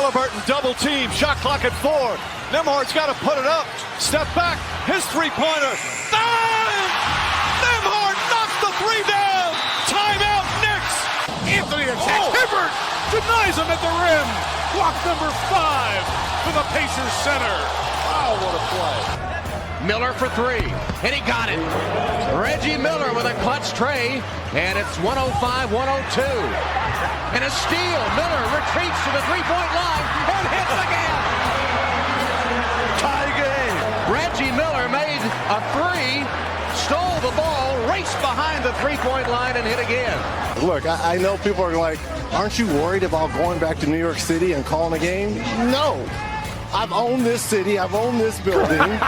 Haliburton double team. Shot clock at 4. Nembhard's got to put it up. Step back. His three-pointer. Nembhard knocks the three down. Timeout Knicks. Anthony attacks. Hibbert denies him at the rim. Block number 5 for the Pacers center. Wow, what a play. Miller for 3, and he got it. Reggie Miller with a clutch tray, and it's 105-102. And a steal. Miller retreats to the three-point line and hits again. Tie game. Reggie Miller made a 3, stole the ball, raced behind the three-point line, and hit again. Look, I know people are like, aren't you worried about going back to New York City and calling a game? No. I've owned this city. I've owned this building.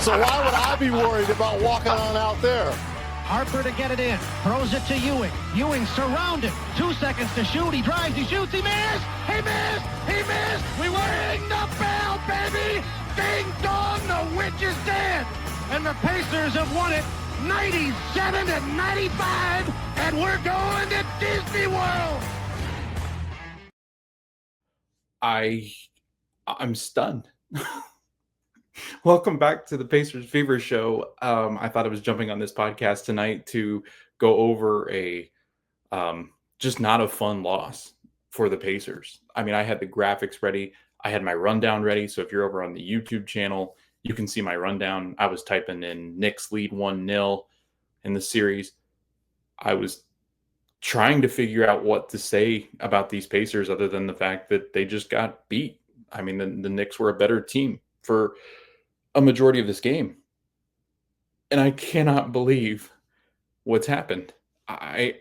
So why would I be worried about walking on out there? Harper to get it in. Throws it to Ewing. Ewing surrounded. 2 seconds to shoot. He drives. He shoots. He missed. He missed. He missed. We ring the bell, baby. Ding dong. The witch is dead. And the Pacers have won it 97-95. And we're going to Disney World. I'm stunned. Welcome back to the Pacers Fever Show. I thought I was jumping on this podcast tonight to go over a just not a fun loss for the Pacers. I mean, I had the graphics ready. I had my rundown ready. So if you're over on the YouTube channel, you can see my rundown. I was typing in Knicks lead 1-0 in the series. I was trying to figure out what to say about these Pacers other than the fact that they just got beat. I mean, the Knicks were a better team for a majority of this game. And I cannot believe what's happened. You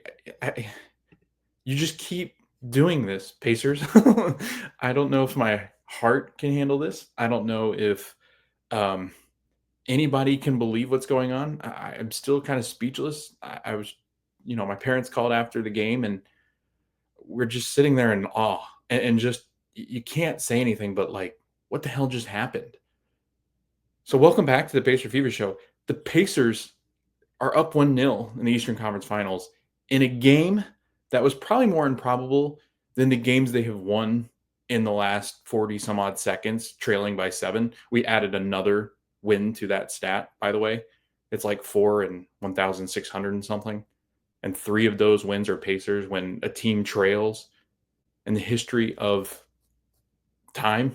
just keep doing this, Pacers. I don't know if my heart can handle this. I don't know if anybody can believe what's going on. I'm still kind of speechless. I was, my parents called after the game and we're just sitting there in awe and just, you can't say anything but like, what the hell just happened? So welcome back to the Pacer Fever Show. The Pacers are up 1-0 in the Eastern Conference Finals in a game that was probably more improbable than the games they have won in the last 40 some odd seconds, trailing by 7. We added another win to that stat, by the way. It's like 4 and 1,600 and something. And 3 of those wins are Pacers when a team trails. In the history of time,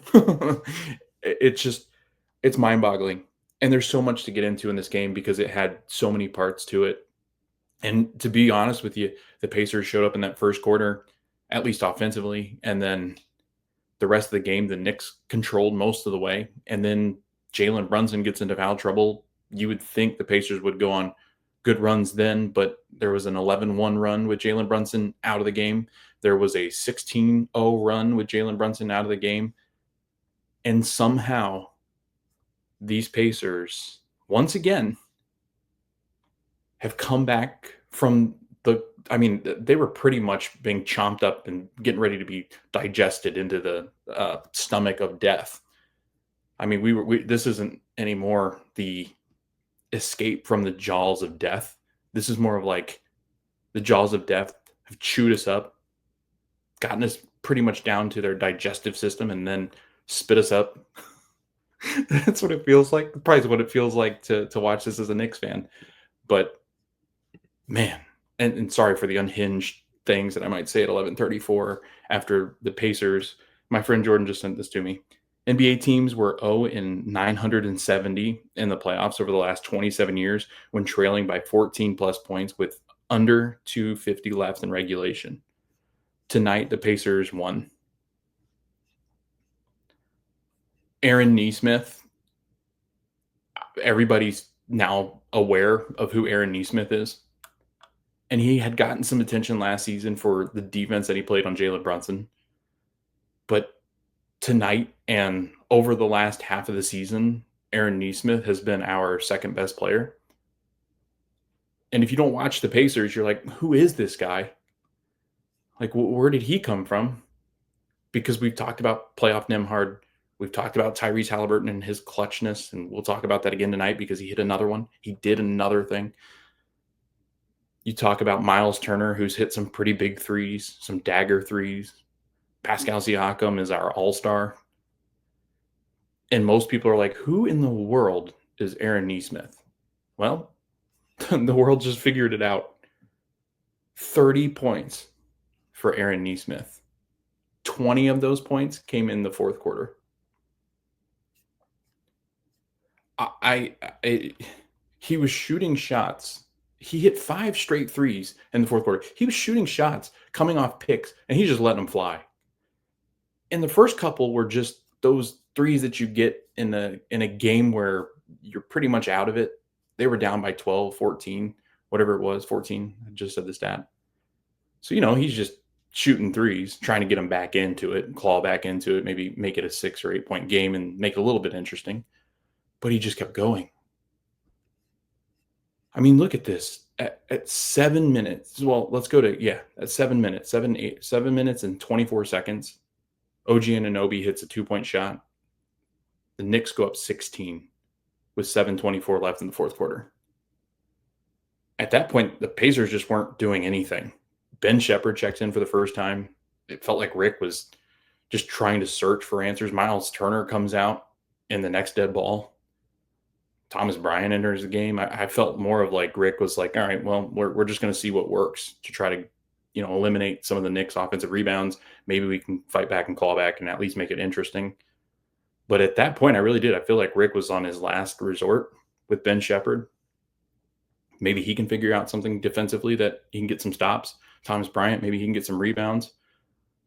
it's mind-boggling. And there's so much to get into in this game because it had so many parts to it. And to be honest with you, the Pacers showed up in that first quarter, at least offensively, and then the rest of the game, the Knicks controlled most of the way. And then Jalen Brunson gets into foul trouble. You would think the Pacers would go on good runs then, but there was an 11-1 run with Jalen Brunson out of the game. There was a 16-0 run with Jalen Brunson out of the game. And somehow these Pacers, once again, have come back from they were pretty much being chomped up and getting ready to be digested into the stomach of death. I mean, this isn't anymore the escape from the jaws of death. This is more of like the jaws of death have chewed us up, gotten us pretty much down to their digestive system, and then spit us up. That's what it feels like. Probably what it feels like to watch this as a Knicks fan. But man, and sorry for the unhinged things that I might say at 11:34 after the Pacers. My friend Jordan just sent this to me. NBA teams were 0-970 in the playoffs over the last 27 years when trailing by 14 plus points with under 2:50 left in regulation. Tonight, the Pacers won. Aaron Nesmith, everybody's now aware of who Aaron Nesmith is. And he had gotten some attention last season for the defense that he played on Jalen Brunson. But tonight and over the last half of the season, Aaron Nesmith has been our second best player. And if you don't watch the Pacers, you're like, who is this guy? Like, where did he come from? Because we've talked about playoff Nembhard. We've talked about Tyrese Haliburton and his clutchness, and we'll talk about that again tonight because he hit another one. He did another thing. You talk about Miles Turner, who's hit some pretty big threes, some dagger threes. Pascal Siakam is our all-star. And most people are like, who in the world is Aaron Nesmith? Well, the world just figured it out. 30 points for Aaron Nesmith. 20 of those points came in the fourth quarter. He was shooting shots. He hit 5 straight threes in the fourth quarter. He was shooting shots coming off picks, and he just letting them fly. And the first couple were just those threes that you get in a game where you're pretty much out of it. They were down by 12, 14, whatever it was, 14. I just said the stat. So, he's just shooting threes, trying to get them back into it, claw back into it, maybe make it a 6 or 8 point game and make it a little bit interesting. But he just kept going. I mean, look at this. At 7 minutes. Well, let's go to, at 7 minutes, 7 minutes and 24 seconds. OG Anunoby hits a 2-point shot. The Knicks go up 16 with 7:24 left in the fourth quarter. At that point, the Pacers just weren't doing anything. Ben Shepherd checked in for the first time. It felt like Rick was just trying to search for answers. Miles Turner comes out in the next dead ball. Thomas Bryant enters the game. I felt more of like Rick was like, all right, well, we're just going to see what works to try to, eliminate some of the Knicks' offensive rebounds. Maybe we can fight back and claw back and at least make it interesting. But at that point, I really did. I feel like Rick was on his last resort with Ben Shepherd. Maybe he can figure out something defensively that he can get some stops. Thomas Bryant, maybe he can get some rebounds,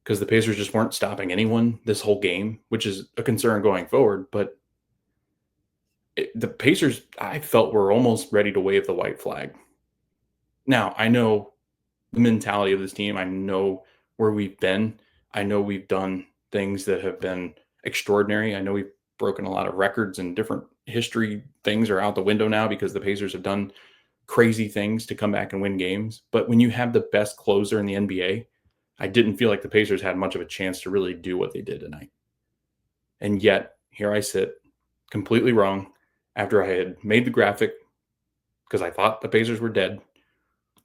because the Pacers just weren't stopping anyone this whole game, which is a concern going forward. But the Pacers, I felt, were almost ready to wave the white flag. Now, I know the mentality of this team. I know where we've been. I know we've done things that have been extraordinary. I know we've broken a lot of records, and different history things are out the window now because the Pacers have done crazy things to come back and win games. But when you have the best closer in the NBA, I didn't feel like the Pacers had much of a chance to really do what they did tonight. And yet, here I sit, completely wrong, after I had made the graphic because I thought the Pacers were dead.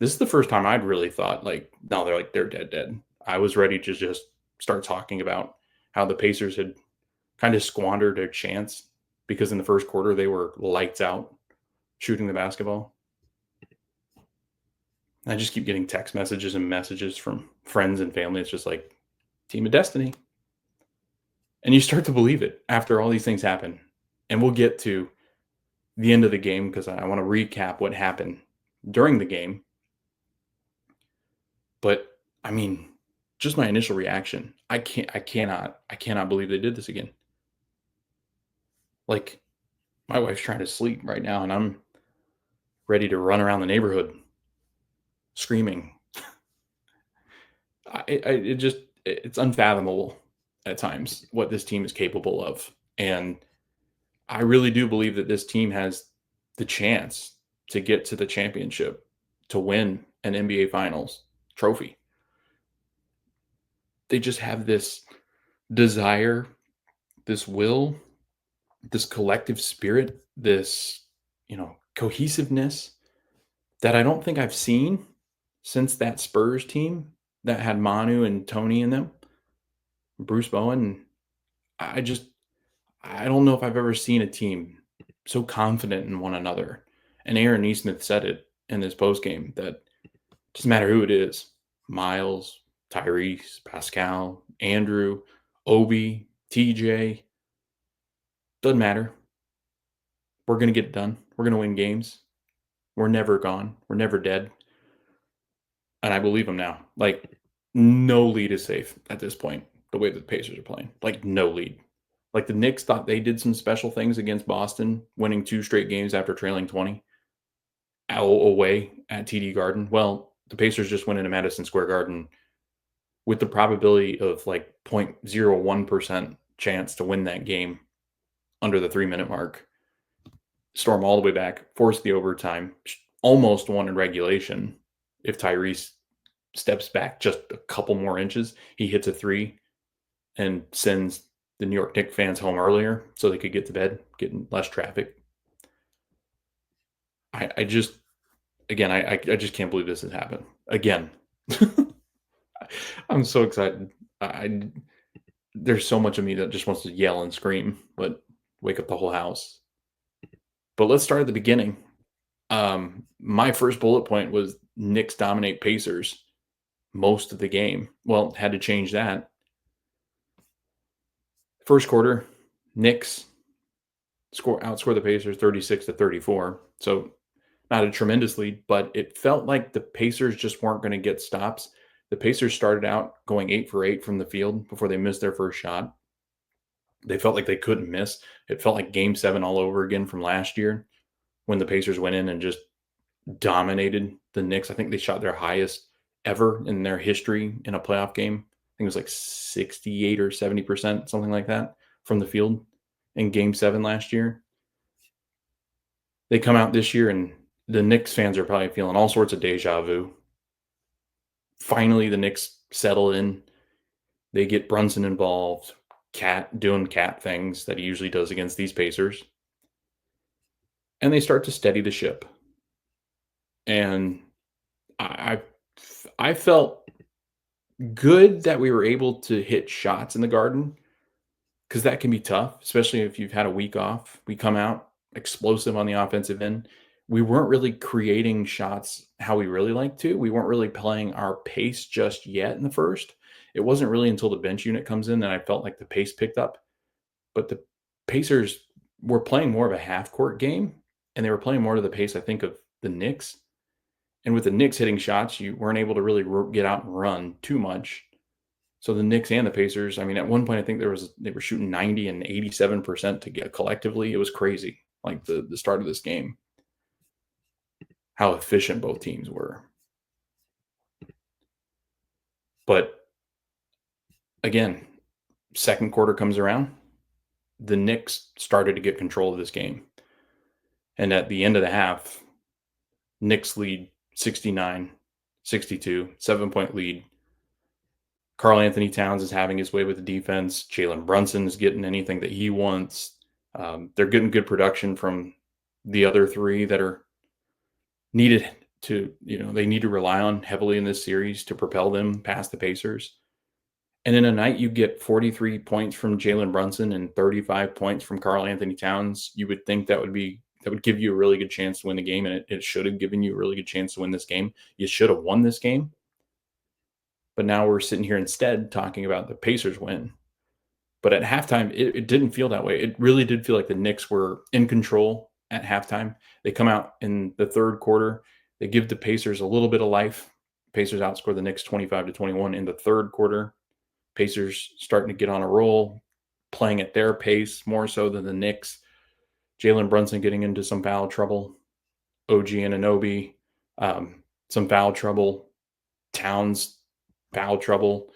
This is the first time I'd really thought, they're dead. I was ready to just start talking about how the Pacers had kind of squandered their chance because in the first quarter they were lights out shooting the basketball. I just keep getting text messages and messages from friends and family. It's just like, team of destiny. And you start to believe it after all these things happen. And we'll get to the end of the game because I want to recap what happened during the game. But I mean, just my initial reaction, I cannot believe they did this again. Like, my wife's trying to sleep right now and I'm ready to run around the neighborhood screaming. It's unfathomable at times what this team is capable of. And I really do believe that this team has the chance to get to the championship, to win an NBA Finals trophy. They just have this desire, this will, this collective spirit, this, cohesiveness that I don't think I've seen since that Spurs team that had Manu and Tony in them, Bruce Bowen. I don't know if I've ever seen a team so confident in one another. And Aaron Nesmith said it in his postgame that it doesn't matter who it is, Miles, Tyrese, Pascal, Andrew, Obi, TJ, doesn't matter. We're going to get it done. We're going to win games. We're never gone. We're never dead. And I believe him now. Like, no lead is safe at this point, the way that the Pacers are playing. Like, no lead. Like, the Knicks thought they did some special things against Boston, winning 2 straight games after trailing 20 away at TD Garden. Well, the Pacers just went into Madison Square Garden with the probability of like 0.01% chance to win that game under the 3-minute mark. Storm all the way back, force the overtime, almost won in regulation. If Tyrese steps back just a couple more inches, he hits a 3 and sends the New York Knicks fans home earlier so they could get to bed, getting less traffic. I just can't believe this has happened again. I'm so excited. I there's so much of me that just wants to yell and scream, but wake up the whole house. But let's start at the beginning. My first bullet point was Knicks dominate Pacers most of the game. Well, had to change that. First quarter, Knicks outscore the Pacers 36-34. So not a tremendous lead, but it felt like the Pacers just weren't going to get stops. The Pacers started out going 8 for 8 from the field before they missed their first shot. They felt like they couldn't miss. It felt like game 7 all over again from last year when the Pacers went in and just dominated the Knicks. I think they shot their highest ever in their history in a playoff game. I think it was like 68 or 70%, something like that, from the field in game 7 last year. They come out this year and the Knicks fans are probably feeling all sorts of deja vu. Finally, the Knicks settle in. They get Brunson involved, doing cat things that he usually does against these Pacers. And they start to steady the ship. And I felt good that we were able to hit shots in the Garden, because that can be tough, especially if you've had a week off. We come out explosive on the offensive end. We weren't really creating shots how we really like to. We weren't really playing our pace just yet in the first. It wasn't really until the bench unit comes in that I felt like the pace picked up. But the Pacers were playing more of a half-court game, and they were playing more to the pace, I think, of the Knicks. And with the Knicks hitting shots, you weren't able to really get out and run too much. So the Knicks and the Pacers, I mean, at one point, I think they were shooting 90 and 87% to get collectively. It was crazy, like the start of this game, how efficient both teams were. But again, second quarter comes around, the Knicks started to get control of this game. And at the end of the half, Knicks lead 69-62, 7-point lead. Karl Anthony Towns is having his way with the defense. Jalen Brunson is getting anything that he wants. They're getting good production from the other three that are needed to, they need to rely on heavily in this series to propel them past the Pacers. And in a night you get 43 points from Jalen Brunson and 35 points from Karl Anthony Towns, you would think that would give you a really good chance to win the game, and it should have given you a really good chance to win this game. You should have won this game. But now we're sitting here instead talking about the Pacers win. But at halftime, it didn't feel that way. It really did feel like the Knicks were in control at halftime. They come out in the third quarter. They give the Pacers a little bit of life. Pacers outscore the Knicks 25-21 in the third quarter. Pacers starting to get on a roll, playing at their pace more so than the Knicks. Jalen Brunson getting into some foul trouble. OG Anunoby, some foul trouble. Towns, foul trouble.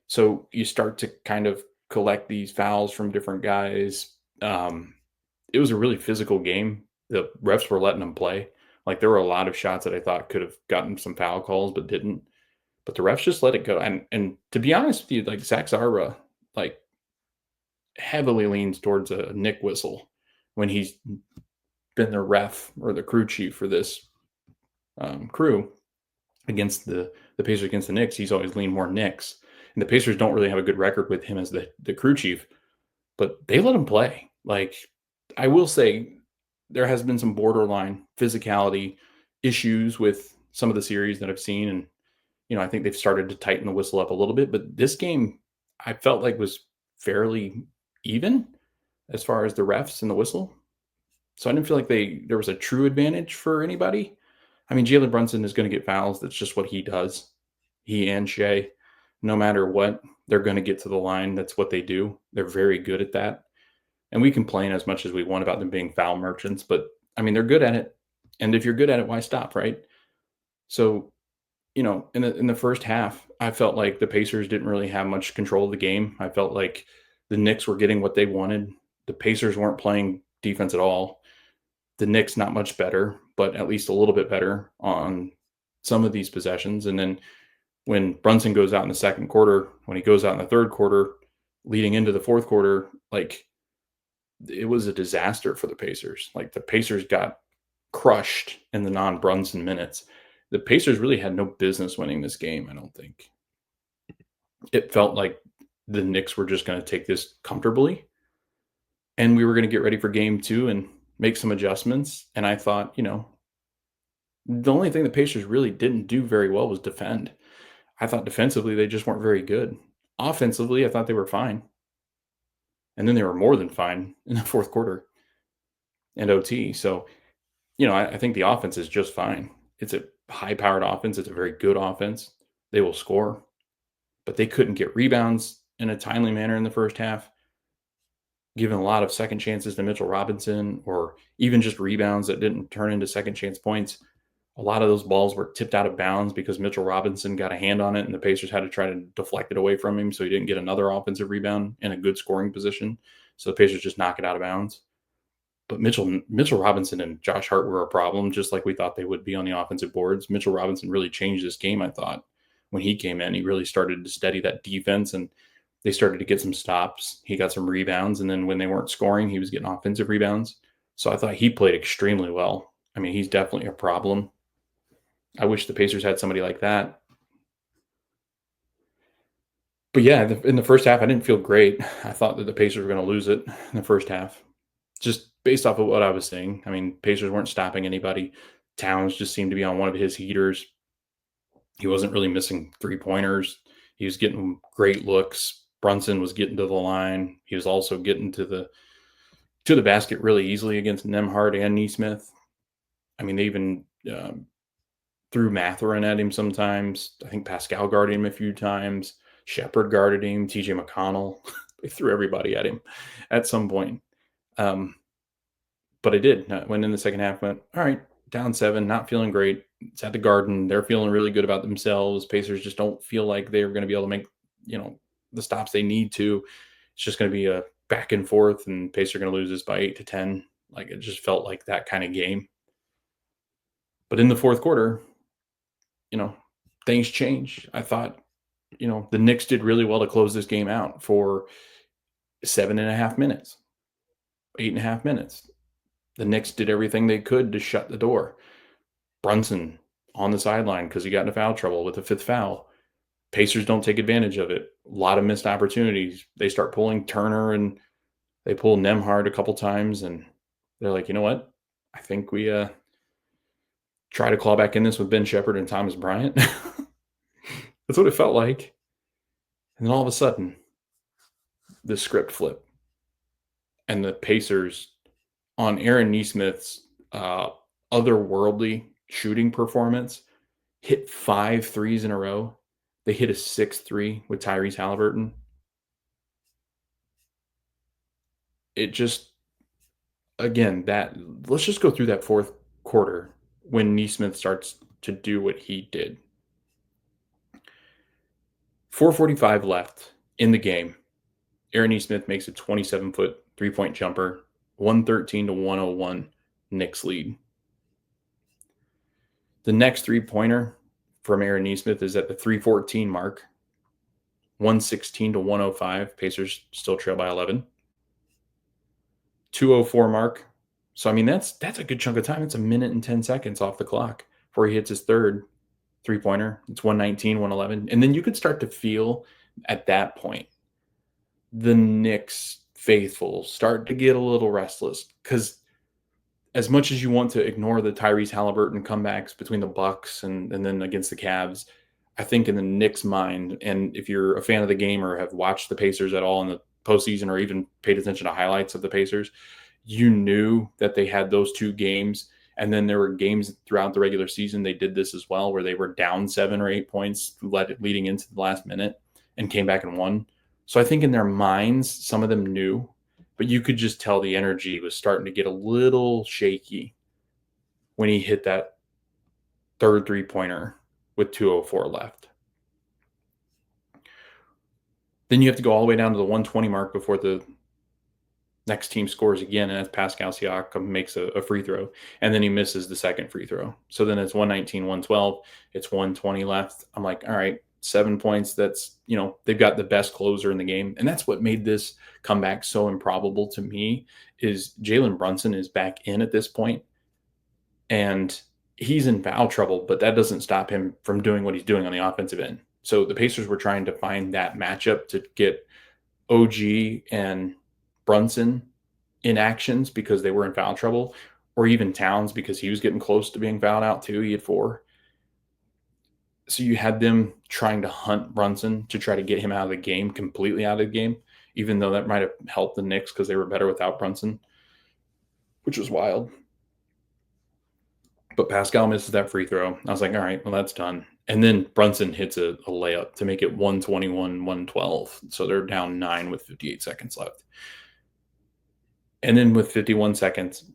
So you start to kind of collect these fouls from different guys. It was a really physical game. The refs were letting them play. Like, there were a lot of shots that I thought could have gotten some foul calls, but didn't. But the refs just let it go. And to be honest with you, like, Zach Zarra, like, heavily leans towards a Nick whistle when he's been the ref or the crew chief for this crew against the Pacers against the Knicks. He's always leaned more Knicks. And the Pacers don't really have a good record with him as the crew chief, but they let him play. Like, I will say there has been some borderline physicality issues with some of the series that I've seen. And, I think they've started to tighten the whistle up a little bit, but this game I felt like was fairly even as far as the refs and the whistle. So I didn't feel like there was a true advantage for anybody. I mean, Jalen Brunson is going to get fouls. That's just what he does. He and Shea, no matter what, they're going to get to the line. That's what they do. They're very good at that. And we complain as much as we want about them being foul merchants, but I mean, they're good at it. And if you're good at it, why stop, right? So, in the first half, I felt like the Pacers didn't really have much control of the game. I felt like the Knicks were getting what they wanted. The Pacers weren't playing defense at all. The Knicks not much better, but at least a little bit better on some of these possessions. And then when Brunson goes out in the second quarter, when he goes out in the third quarter, leading into the fourth quarter, like, it was a disaster for the Pacers. Like, the Pacers got crushed in the non-Brunson minutes. The Pacers really had no business winning this game, I don't think. it felt like the Knicks were just going to take this comfortably, and we were going to get ready for game 2 and make some adjustments. And I thought, the only thing the Pacers really didn't do very well was defend. I thought defensively they just weren't very good. Offensively, I thought they were fine. And then they were more than fine in the fourth quarter and OT. So, I think the offense is just fine. It's a high-powered offense. It's a very good offense. They will score, but they couldn't get rebounds in a timely manner in the first half, giving a lot of second chances to Mitchell Robinson, or even just rebounds that didn't turn into second chance points. A lot of those balls were tipped out of bounds because Mitchell Robinson got a hand on it and the Pacers had to try to deflect it away from him so he didn't get another offensive rebound in a good scoring position. So the Pacers just knock it out of bounds. But Mitchell Robinson and Josh Hart were a problem, just like we thought they would be on the offensive boards. Mitchell Robinson really changed this game, I thought. When he came in, he really started to steady that defense, and they started to get some stops. He got some rebounds, and then when they weren't scoring, he was getting offensive rebounds. So I thought he played extremely well. I mean, he's definitely a problem. I wish the Pacers had somebody like that. But yeah, in the first half, I didn't feel great. I thought that the Pacers were going to lose it in the first half, just based off of what I was seeing. I mean, Pacers weren't stopping anybody. Towns just seemed to be on one of his heaters. He wasn't really missing three-pointers. He was getting great looks. Brunson was getting to the line. He was also getting to the basket really easily against Nembhard and Nesmith. I mean, they even threw Mathurin at him sometimes. I think Pascal guarded him a few times. Shepard guarded him. TJ McConnell. They threw everybody at him at some point. But I did. Went in the second half, went, all right, down 7, not feeling great. It's at the Garden. They're feeling really good about themselves. Pacers just don't feel like they're going to be able to make, the stops they need to. It's just going to be a back and forth, and Pacers are going to lose this by 8-10. Like, it just felt like that kind of game. But in the fourth quarter, things change. I thought, the Knicks did really well to close this game out for 7.5 minutes, 8.5 minutes. The Knicks did everything they could to shut the door. Brunson on the sideline because he got into foul trouble with the 5th foul. Pacers don't take advantage of it. A lot of missed opportunities. They start pulling Turner and they pull Nembhard a couple times, and they're like, you know what? I think we try to claw back in this with Ben Shepherd and Thomas Bryant. That's what it felt like. And then all of a sudden, the script flipped. And the Pacers, on Aaron Nesmith's otherworldly shooting performance, hit 5 threes in a row. They hit a 6th three with Tyrese Haliburton. It just, again, let's just go through that fourth quarter when Nesmith starts to do what he did. 4:45 left in the game. Aaron Nesmith makes a 27-foot three-point jumper, 113-101 Knicks lead. The next three-pointer from Aaron Nesmith is at the 3:14 mark, 116-105. Pacers still trail by 11. 2:04 mark. So, I mean, that's a good chunk of time. It's 1 minute and 10 seconds off the clock before he hits his third three-pointer. It's 119-111. And then you could start to feel at that point the Knicks faithful start to get a little restless, because as much as you want to ignore the Tyrese Haliburton comebacks between the Bucks and then against the Cavs, I think in the Knicks' mind, and if you're a fan of the game or have watched the Pacers at all in the postseason or even paid attention to highlights of the Pacers, you knew that they had those 2 games. And then there were games throughout the regular season, they did this as well, where they were down 7 or 8 points leading into the last minute and came back and won. So I think in their minds, some of them knew, but you could just tell the energy was starting to get a little shaky when he hit that third three-pointer with 2:04 left. Then you have to go all the way down to the 120 mark before the next team scores again, and that's Pascal Siakam makes a free throw, and then he misses the second free throw. So then it's 119-112. It's 120 left. I'm like, all right, 7 points. That's, they've got the best closer in the game. And that's what made this comeback so improbable to me, is Jalen Brunson is back in at this point, and he's in foul trouble, but that doesn't stop him from doing what he's doing on the offensive end. So the Pacers were trying to find that matchup to get OG and Brunson in actions because they were in foul trouble, or even Towns because he was getting close to being fouled out too. He had 4. So you had them trying to hunt Brunson to try to get him out of the game, completely out of the game, even though that might have helped the Knicks because they were better without Brunson, which was wild. But Pascal misses that free throw. I was like, all right, well, that's done. And then Brunson hits a layup to make it 121-112. So they're down 9 with 58 seconds left. And then with 51 seconds,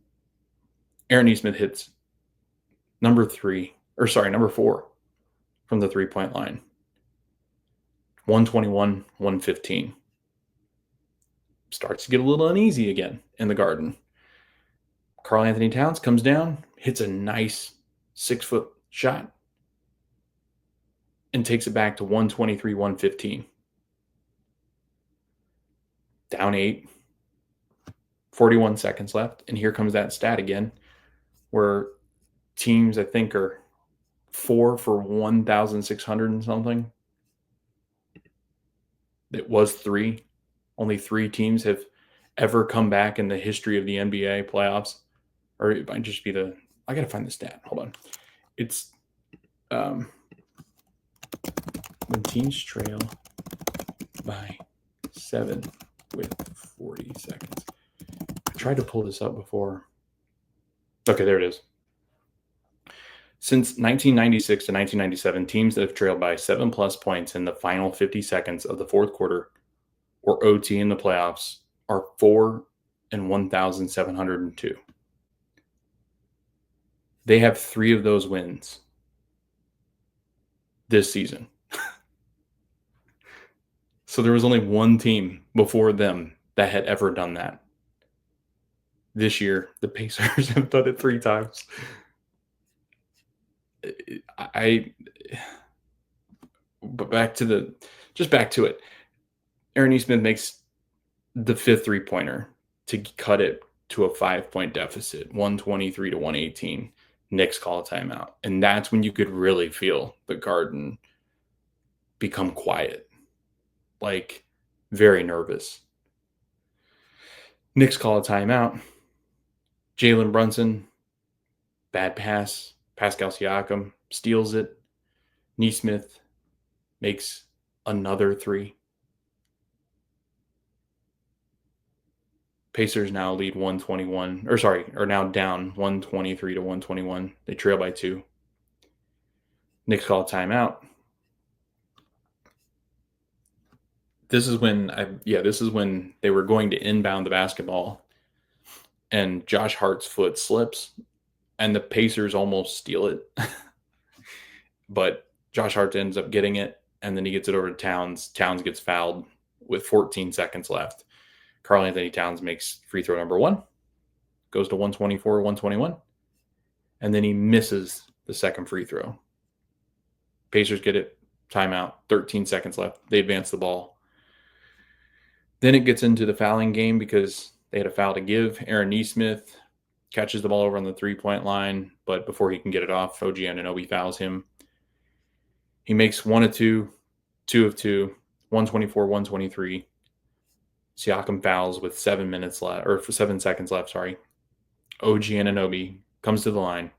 Aaron Nesmith hits number 4 from the three-point line. 121-115. Starts to get a little uneasy again in the Garden. Karl Anthony Towns comes down, hits a nice 6-foot shot, and takes it back to 123-115. Down 8. 41 seconds left. And here comes that stat again, where teams, I think, are 4 for 1,600 and something. It was 3. Only 3 teams have ever come back in the history of the NBA playoffs. Or it might just be I got to find the stat. Hold on. It's when teams trail by 7 with 40 seconds. I tried to pull this up before. Okay, there it is. Since 1996 to 1997, teams that have trailed by 7+ points in the final 50 seconds of the fourth quarter or OT in the playoffs are 4 and 1,702. They have 3 of those wins this season. So there was only one team before them that had ever done that. This year, the Pacers have done it 3 times. But back to it. Aaron Nesmith makes the 5th 3-pointer to cut it to a 5-point deficit, 123-118. Knicks call a timeout. And that's when you could really feel the Garden become quiet. Like, very nervous. Knicks call a timeout. Jalen Brunson, bad pass. Pascal Siakam steals it. Nesmith makes another 3. Pacers now lead 121, are now down 123-121. They trail by 2. Knicks call a timeout. This is when they were going to inbound the basketball, and Josh Hart's foot slips, and the Pacers almost steal it. But Josh Hart ends up getting it, and then he gets it over to Towns. Towns gets fouled with 14 seconds left. Karl Anthony Towns makes free throw number 1, goes to 124-121, and then he misses the second free throw. Pacers get it, timeout, 13 seconds left. They advance the ball. Then it gets into the fouling game because they had a foul to give. Aaron Nesmith catches the ball over on the 3-point line, but before he can get it off, OG Anunoby fouls him. He makes 1 of 2, 2 of 2, 124-123. Siakam fouls with 7 seconds left. OG Anunoby comes to the line,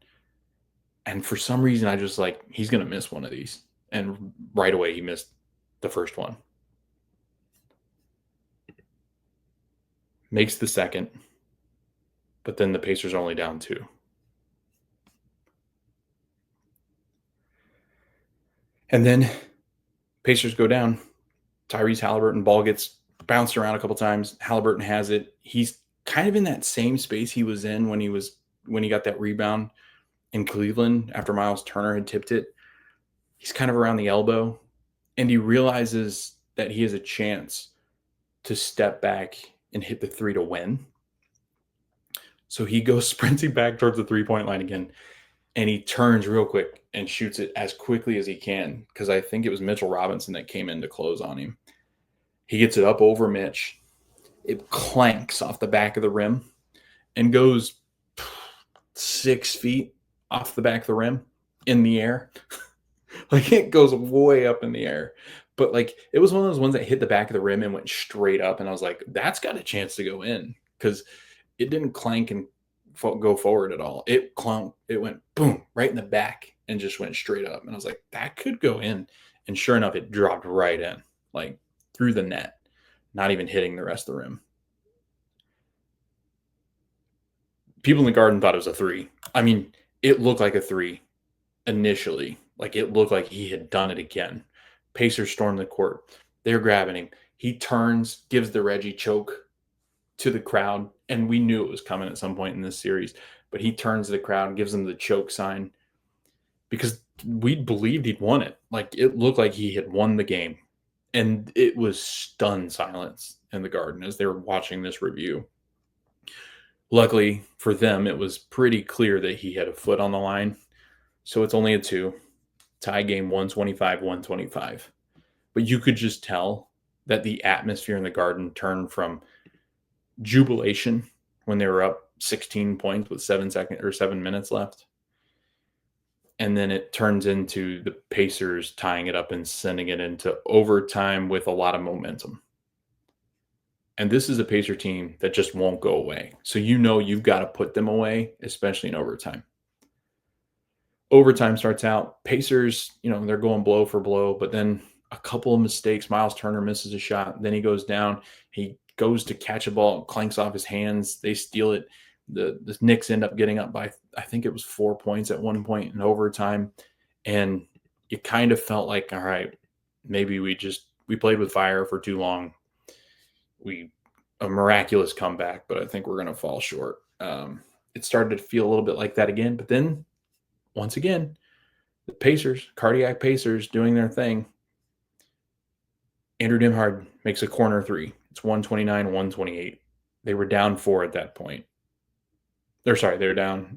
and for some reason I just he's going to miss one of these, and right away he missed the first one. Makes the second, but then the Pacers are only down 2. And then Pacers go down. Tyrese Haliburton, ball gets bounced around a couple times. Haliburton has it. He's kind of in that same space he was in when he got that rebound in Cleveland after Miles Turner had tipped it. He's kind of around the elbow, and he realizes that he has a chance to step back and hit the 3 to win. So he goes sprinting back towards the 3-point line again, and he turns real quick and shoots it as quickly as he can, because I think it was Mitchell Robinson that came in to close on him. He gets it up over Mitch. It clanks off the back of the rim and goes 6 feet off the back of the rim in the air. Like it goes way up in the air. But like it was one of those ones that hit the back of the rim and went straight up. And I was like, that's got a chance to go in because it didn't clank and go forward at all. It clunked. It went boom right in the back and just went straight up. And I was like, that could go in. And sure enough, it dropped right in, like through the net, not even hitting the rest of the rim. People in the Garden thought it was a 3. I mean, it looked like a 3 initially. Like it looked like he had done it again. Pacers storm the court. They're grabbing him. He turns, gives the Reggie choke to the crowd, and we knew it was coming at some point in this series. But he turns to the crowd and gives them the choke sign because we believed he'd won it. Like it looked like he had won the game. And it was stunned silence in the Garden as they were watching this review. Luckily for them, it was pretty clear that he had a foot on the line. So it's only a 2. Tie game 125-125. But you could just tell that the atmosphere in the Garden turned from jubilation when they were up 16 points with 7 minutes left. And then it turns into the Pacers tying it up and sending it into overtime with a lot of momentum. And this is a Pacer team that just won't go away. So you know you've got to put them away, especially in overtime. Overtime starts out. Pacers, they're going blow for blow, but then a couple of mistakes. Miles Turner misses a shot. Then he goes down. He goes to catch a ball, clanks off his hands. They steal it. The Knicks end up getting up by, I think it was 4 points at one point in overtime. And you kind of felt like, all right, maybe we played with fire for too long. A miraculous comeback, but I think we're going to fall short. It started to feel a little bit like that again, but then once again, the Pacers, cardiac Pacers doing their thing. Andrew Nembhard makes a corner 3. It's 129-128. They were down 4 at that point. They were down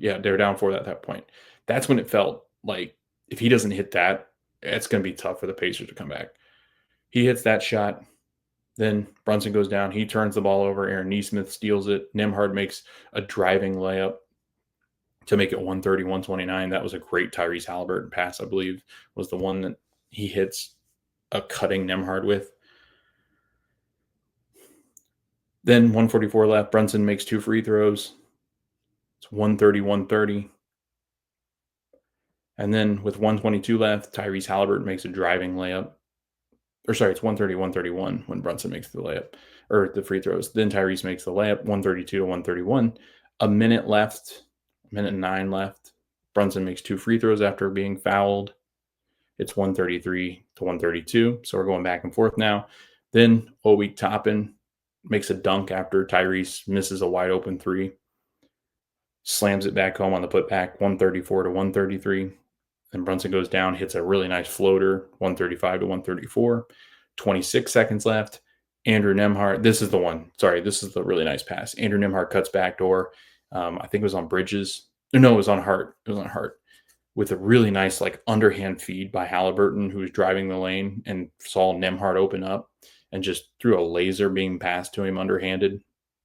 4 at that point. That's when it felt like if he doesn't hit that, it's going to be tough for the Pacers to come back. He hits that shot. Then Brunson goes down. He turns the ball over. Aaron Nesmith steals it. Nembhard makes a driving layup to make it 130-129. That was a great Tyrese Haliburton pass, I believe, was the one that he hits a cutting Nembhard with. Then 144 left. Brunson makes 2 free throws. It's 130-130. And then with 122 left, Tyrese Haliburton makes a driving layup. It's 130-131 when Brunson makes the layup or the free throws. Then Tyrese makes the layup, 132-131. A minute left, minute 9 left. Brunson makes 2 free throws after being fouled. It's 133-132. So we're going back and forth now. Then Obi Toppin makes a dunk after Tyrese misses a wide open 3. Slams it back home on the putback, 134-133. Then Brunson goes down, hits a really nice floater, 135-134. 26 seconds left. Andrew Nembhard. This is the one. Sorry, this is the really nice pass. Andrew Nembhard cuts backdoor. I think it was on Bridges. No, it was on Hart. It was on Hart with a really nice underhand feed by Haliburton, who was driving the lane and saw Nembhard open up and just threw a laser being passed to him underhanded.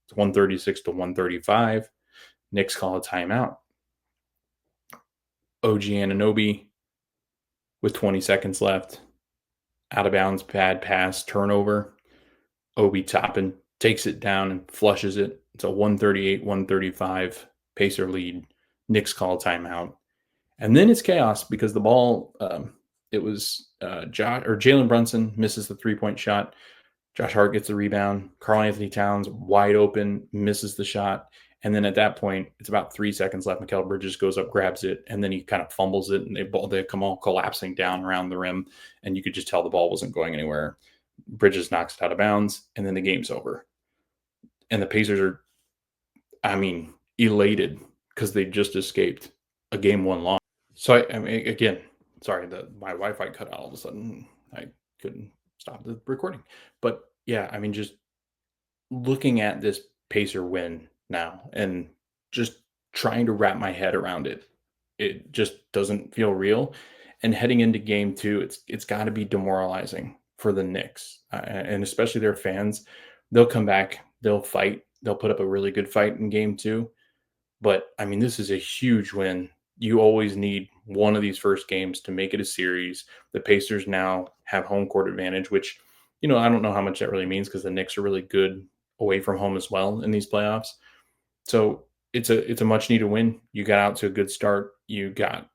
It's 136-135. Knicks call a timeout. OG Anunoby with 20 seconds left. Out of bounds, bad pass, turnover. Obi Toppin takes it down and flushes it. It's a 138-135 Pacer lead. Knicks call a timeout. And then it's chaos because the ball, it was Jalen Brunson misses the 3-point shot. Josh Hart gets the rebound. Karl Anthony Towns wide open, misses the shot. And then at that point, it's about 3 seconds left. Mikal Bridges goes up, grabs it, and then he kind of fumbles it, and they come all collapsing down around the rim, and you could just tell the ball wasn't going anywhere. Bridges knocks it out of bounds, and then the game's over. And the Pacers are, elated because they just escaped a Game 1 loss. So, again, sorry, my Wi-Fi cut out all of a sudden. I couldn't stop the recording. But, yeah, just looking at this Pacer win now and just trying to wrap my head around it just doesn't feel real. And heading into Game 2, it's got to be demoralizing for the Knicks, and especially their fans. They'll come back, they'll fight, they'll put up a really good fight in Game 2. But this is a huge win you always need one of these first games to make it a series. The Pacers now have home court advantage, which, I don't know how much that really means because the Knicks are really good away from home as well in these playoffs. So it's a much needed win. You got out to a good start. You got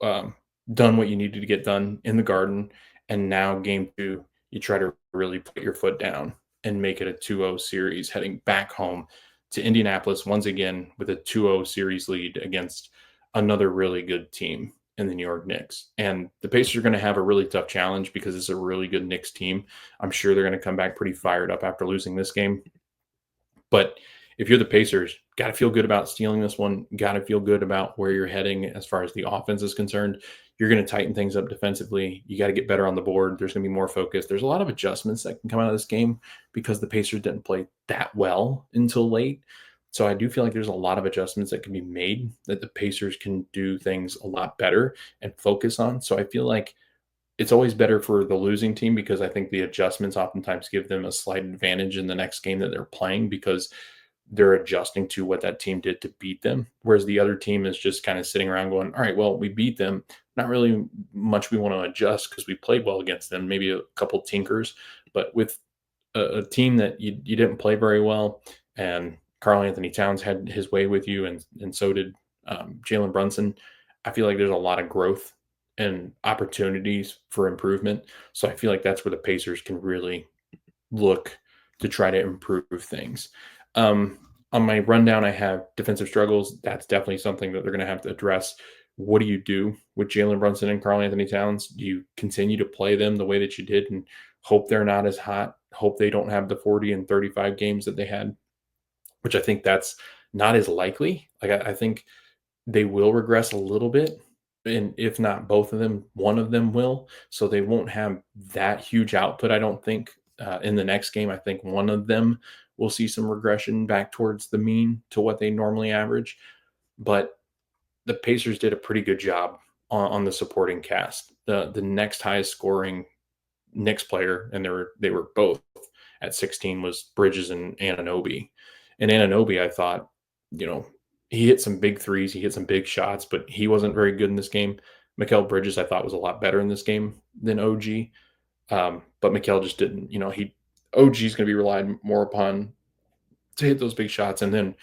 um, done what you needed to get done in the Garden, and now game 2, you try to really put your foot down and make it a 2-0 series heading back home to Indianapolis once again with a 2-0 series lead against another really good team in the New York Knicks. And the Pacers are going to have a really tough challenge because it's a really good Knicks team. I'm sure they're going to come back pretty fired up after losing this game. But if you're the Pacers, got to feel good about stealing this one. Got to feel good about where you're heading as far as the offense is concerned. You're going to tighten things up defensively. You got to get better on the board. There's going to be more focus. There's a lot of adjustments that can come out of this game because the Pacers didn't play that well until late. So I do feel like there's a lot of adjustments that can be made that the Pacers can do things a lot better and focus on. So I feel like it's always better for the losing team because I think the adjustments oftentimes give them a slight advantage in the next game that they're playing because they're adjusting to what that team did to beat them. Whereas the other team is just kind of sitting around going, all right, well, we beat them. Not really much we want to adjust because we played well against them, maybe a couple tinkers. But with a team that you didn't play very well, and Karl Anthony Towns had his way with you, and so did Jalen Brunson, I feel like there's a lot of growth and opportunities for improvement. So I feel like that's where the Pacers can really look to try to improve things. On my rundown, I have defensive struggles. That's definitely something that they're going to have to address. What do you do with Jalen Brunson and Karl Anthony Towns? Do you continue to play them the way that you did and hope they're not as hot? Hope they don't have the 40 and 35 games that they had, which I think that's not as likely. Like I think they will regress a little bit. And if not both of them, one of them will. So they won't have that huge output, I don't think, in the next game. I think one of them will see some regression back towards the mean to what they normally average. But the Pacers did a pretty good job on the supporting cast. The next highest scoring Knicks player, and they were both at 16, was Bridges and Anunoby. And Anunoby, I thought, he hit some big threes, he hit some big shots, but he wasn't very good in this game. Mikal Bridges, I thought, was a lot better in this game than OG. But Mikal just didn't, OG's going to be relied more upon to hit those big shots. And then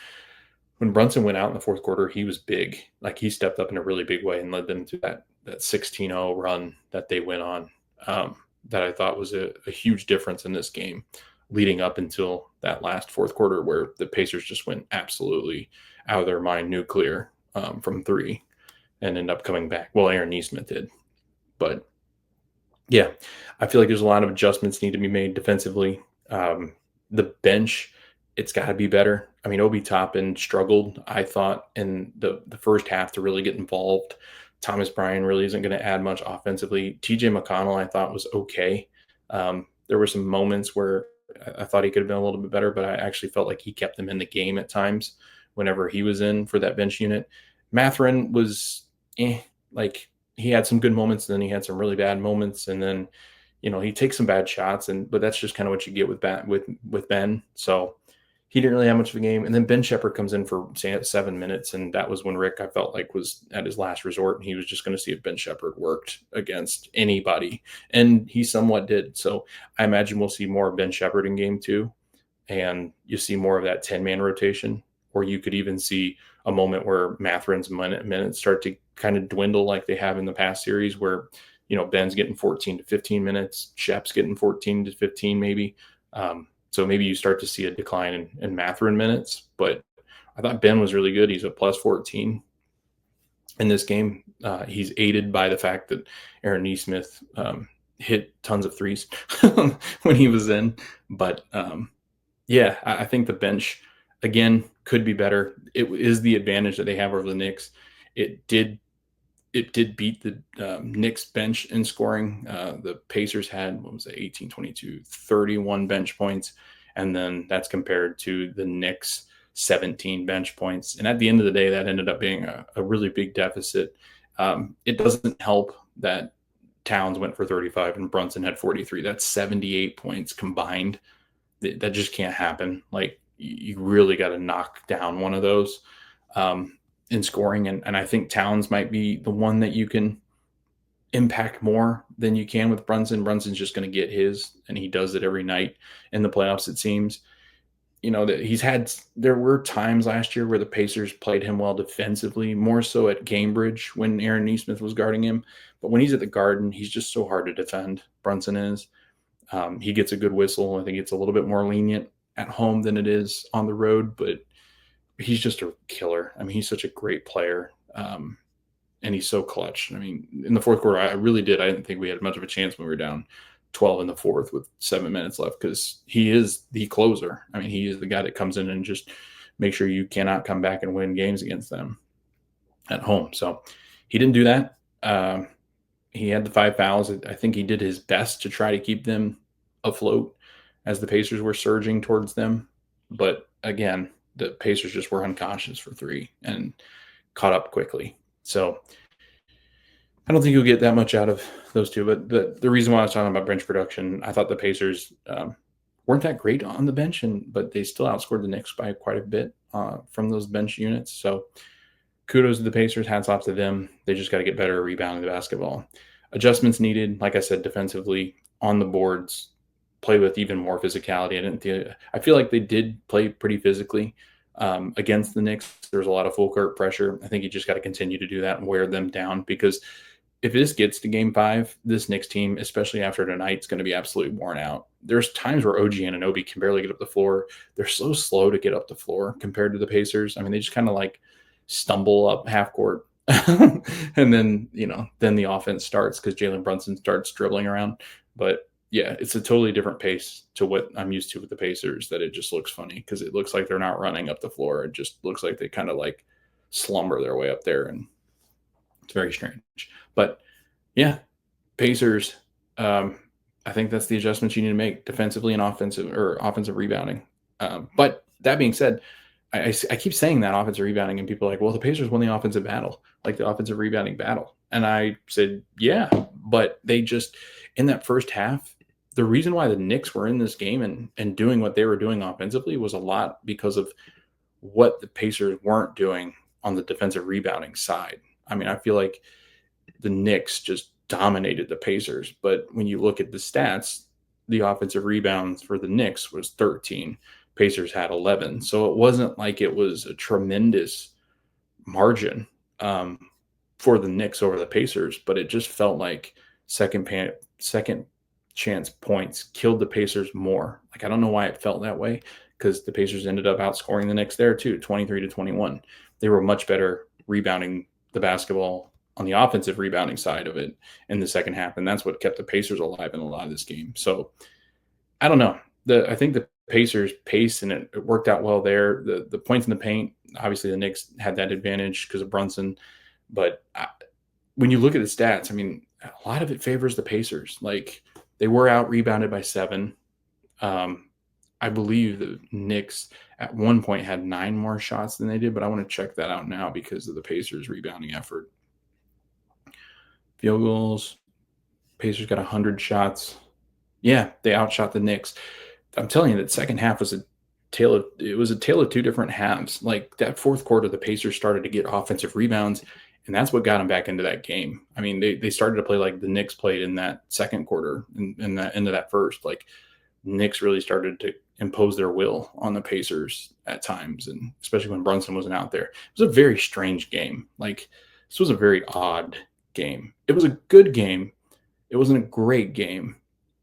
when Brunson went out in the fourth quarter, he was big. Like he stepped up in a really big way and led them to that 16-0 run that they went on. That I thought was a huge difference in this game leading up until that last fourth quarter where the Pacers just went absolutely out of their mind nuclear from 3 and ended up coming back. Well, Aaron Nesmith did. But yeah, I feel like there's a lot of adjustments need to be made defensively. The bench, it's got to be better. I mean, Obi Toppin struggled, I thought, in the first half to really get involved. Thomas Bryant really isn't going to add much offensively. TJ McConnell, I thought, was okay. There were some moments where I thought he could have been a little bit better, but I actually felt like he kept them in the game at times whenever he was in for that bench unit. Mathurin was like he had some good moments, and then he had some really bad moments, and then he takes some bad shots, but that's just kind of what you get with Ben. So he didn't really have much of a game. And then Ben Shepherd comes in for 7 minutes, and that was when Rick, I felt like, was at his last resort, and he was just going to see if Ben Shepherd worked against anybody, and he somewhat did. So I imagine we'll see more of Ben Shepherd in game 2, and you see more of that 10-man rotation, or you could even see a moment where Mathurin's minutes start to kind of dwindle like they have in the past series where, Ben's getting 14 to 15 minutes, Shep's getting 14 to 15 maybe. So maybe you start to see a decline in Mathurin minutes, but I thought Ben was really good. He's a plus 14 in this game. He's aided by the fact that Aaron Nesmith hit tons of threes when he was in. But yeah, I think the bench, again, could be better. It is the advantage that they have over the Knicks. It did beat the Knicks bench in scoring. The Pacers had, 18, 22, 31 bench points. And then that's compared to the Knicks 17 bench points. And at the end of the day, that ended up being a really big deficit. It doesn't help that Towns went for 35 and Brunson had 43. That's 78 points combined. That just can't happen. Like, you really got to knock down one of those. in scoring. And I think Towns might be the one that you can impact more than you can with Brunson. Brunson's just going to get his, and he does it every night in the playoffs, it seems. That there were times last year where the Pacers played him well defensively, more so at Cambridge when Aaron Nesmith was guarding him. But when he's at the Garden, he's just so hard to defend. Brunson is. He gets a good whistle. I think it's a little bit more lenient at home than it is on the road, but he's just a killer. I mean, he's such a great player. And he's so clutch. I mean, in the fourth quarter, I didn't think we had much of a chance when we were down 12 in the fourth with 7 minutes left, because he is the closer. I mean, he is the guy that comes in and just makes sure you cannot come back and win games against them at home. So he didn't do that. He had the 5 fouls. I think he did his best to try to keep them afloat as the Pacers were surging towards them. But again, the Pacers just were unconscious for 3 and caught up quickly. So I don't think you'll get that much out of those two. But the reason why I was talking about bench production, I thought the Pacers weren't that great on the bench, but they still outscored the Knicks by quite a bit from those bench units. So kudos to the Pacers. Hats off to them. They just got to get better at rebounding the basketball. Adjustments needed, like I said, defensively, on the boards, play with even more physicality. I feel like they did play pretty physically against the Knicks. There's a lot of full court pressure. I think you just got to continue to do that and wear them down, because if this gets to game 5, this Knicks team, especially after tonight, is going to be absolutely worn out. There's times where OG Anunoby can barely get up the floor. They're so slow to get up the floor compared to the Pacers. I mean, they just kind of like stumble up half court. And then the offense starts because Jalen Brunson starts dribbling around. But yeah, it's a totally different pace to what I'm used to with the Pacers, that it just looks funny because it looks like they're not running up the floor. It just looks like they kind of like slumber their way up there, and it's very strange. But yeah, Pacers, I think that's the adjustments you need to make defensively and offensive rebounding. But that being said, I keep saying that offensive rebounding, and people are like, well, the Pacers won the offensive battle, like the offensive rebounding battle. And I said, yeah, but they just, in that first half, the reason why the Knicks were in this game and doing what they were doing offensively was a lot because of what the Pacers weren't doing on the defensive rebounding side. I mean, I feel like the Knicks just dominated the Pacers, but when you look at the stats, the offensive rebounds for the Knicks was 13. Pacers had 11. So it wasn't like it was a tremendous margin for the Knicks over the Pacers, but it just felt like second chance points killed the Pacers more. Like, I don't know why it felt that way, because the Pacers ended up outscoring the Knicks there too, 23-21. They were much better rebounding the basketball on the offensive rebounding side of it in the second half, and that's what kept the Pacers alive in a lot of this game. So I don't know. I think the Pacers pace, and it worked out well there. The points in the paint, obviously the Knicks had that advantage because of Brunson, but when you look at the stats, I mean, a lot of it favors the Pacers. Like, they were out rebounded by 7. I believe the Knicks at one point had 9 more shots than they did, but I want to check that out now because of the Pacers rebounding effort. Field goals, Pacers got 100 shots. Yeah, they outshot the Knicks. I'm telling you, that second half was a tale of two different halves. Like, that fourth quarter, the Pacers started to get offensive rebounds, and that's what got them back into that game. I mean, they started to play like the Knicks played in that second quarter, in that into that first. Like, Knicks really started to impose their will on the Pacers at times, and especially when Brunson wasn't out there. It was a very strange game. Like, this was a very odd game. It was a good game. It wasn't a great game.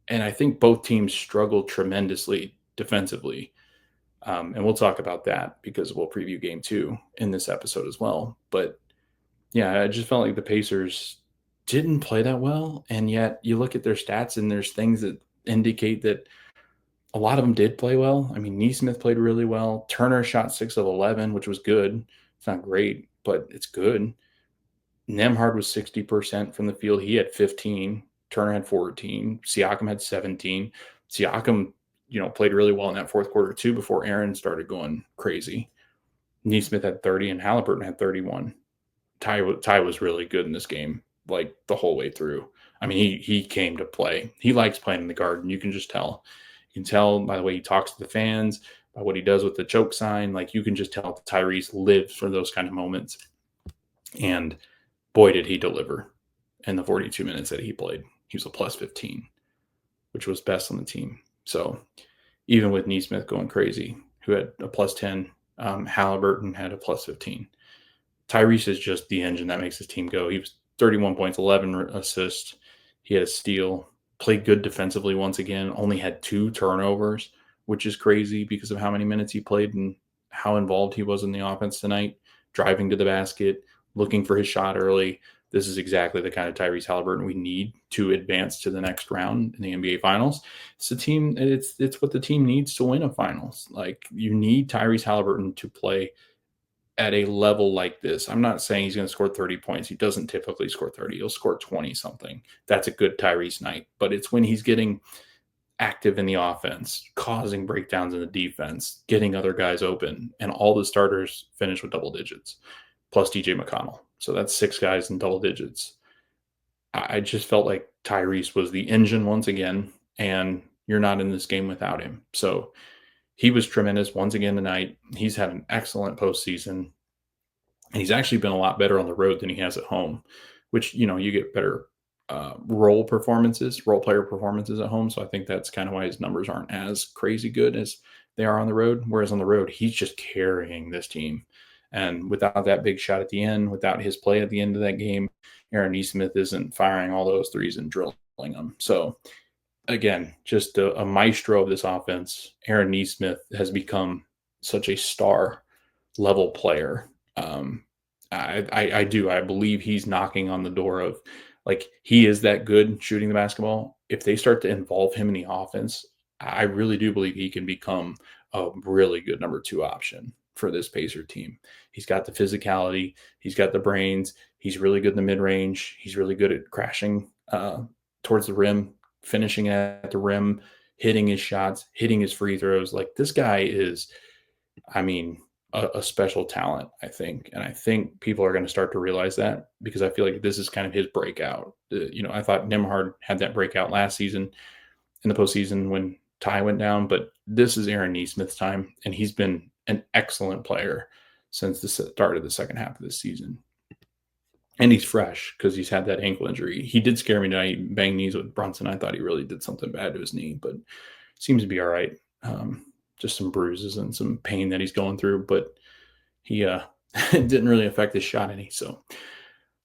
And I think both teams struggled tremendously defensively. And we'll talk about that because we'll preview game 2 in this episode as well. But yeah, I just felt like the Pacers didn't play that well. And yet you look at their stats and there's things that indicate that a lot of them did play well. I mean, Nesmith played really well. Turner shot 6 of 11, which was good. It's not great, but it's good. Nembhard was 60% from the field. He had 15. Turner had 14. Siakam had 17. Siakam, played really well in that fourth quarter too before Aaron started going crazy. Nesmith had 30 and Haliburton had 31. Ty was really good in this game, like the whole way through. I mean, he came to play. He likes playing in the Garden. You can just tell. You can tell by the way he talks to the fans, by what he does with the choke sign. Like, you can just tell Tyrese lives for those kind of moments. And boy, did he deliver in the 42 minutes that he played. He was a plus 15, which was best on the team. So even with Nesmith going crazy, who had a plus 10, Haliburton had a plus 15. Tyrese is just the engine that makes his team go. He was 31 points, 11 assists. He had a steal, played good defensively once again, only had 2 turnovers, which is crazy because of how many minutes he played and how involved he was in the offense tonight, driving to the basket, looking for his shot early. This is exactly the kind of Tyrese Haliburton we need to advance to the next round in the NBA Finals. It's a team. It's what the team needs to win a finals. Like, you need Tyrese Haliburton to play at a level like this. I'm not saying he's going to score 30 points. He doesn't typically score 30. He'll score 20 something. That's a good Tyrese night. But it's when he's getting active in the offense, causing breakdowns in the defense, getting other guys open, and all the starters finish with double digits, plus DJ McConnell. So that's 6 guys in double digits. I just felt like Tyrese was the engine once again, and you're not in this game without him. So he was tremendous once again tonight. He's had an excellent postseason, and he's actually been a lot better on the road than he has at home, which, you get better role player performances at home. So I think that's kind of why his numbers aren't as crazy good as they are on the road. Whereas on the road, he's just carrying this team. And without that big shot at the end, without his play at the end of that game, Aaron Nesmith isn't firing all those threes and drilling them. So again, just a maestro of this offense. Aaron Nesmith has become such a star level player. I believe he's knocking on the door of, like, he is that good shooting the basketball. If they start to involve him in the offense, I really do believe he can become a really good number 2 option for this Pacer team. He's got the physicality. He's got the brains. He's really good in the mid-range. He's really good at crashing towards the rim, finishing at the rim, hitting his shots, hitting his free throws. Like, this guy is, a special talent, I think. And I think people are going to start to realize that, because I feel like this is kind of his breakout. I thought Nembhard had that breakout last season in the postseason when Ty went down, but this is Aaron Nesmith's time, and he's been an excellent player since the start of the second half of this season. And he's fresh because he's had that ankle injury. He did scare me tonight. He banged knees with Brunson. I thought he really did something bad to his knee, but seems to be all right. Just some bruises and some pain that he's going through, but he it didn't really affect his shot any. So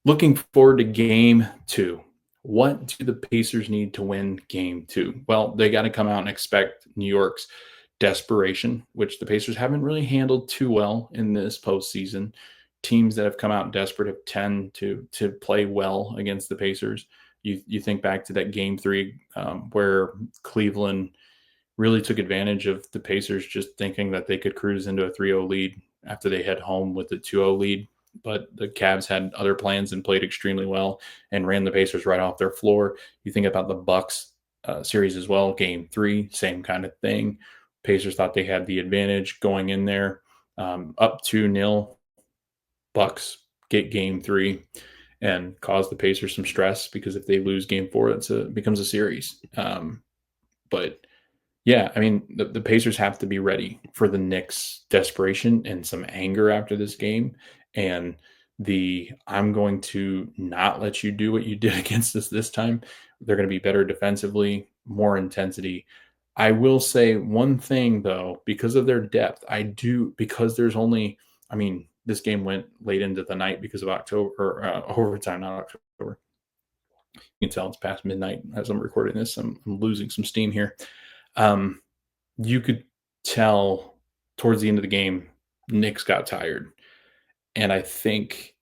looking forward to game 2. What do the Pacers need to win game 2? Well, they got to come out and expect New York's desperation, which the Pacers haven't really handled too well in this postseason. Teams that have come out desperate have tend to play well against the Pacers. You think back to that game 3 where Cleveland really took advantage of the Pacers just thinking that they could cruise into a 3-0 lead after they head home with a 2-0 lead. But the Cavs had other plans and played extremely well and ran the Pacers right off their floor. You think about the Bucks series as well. Game 3, same kind of thing. Pacers thought they had the advantage going in there, up 2-0. Bucks get game 3 and cause the Pacers some stress, because if they lose game 4, it becomes a series. But yeah, the Pacers have to be ready for the Knicks' desperation and some anger after this game. And I'm going to not let you do what you did against us this time. They're going to be better defensively, more intensity. I will say one thing, though, because of their depth, because there's only, this game went late into the night because of October, overtime, not October. You can tell it's past midnight as I'm recording this. I'm losing some steam here. You could tell towards the end of the game, Knicks got tired. And I think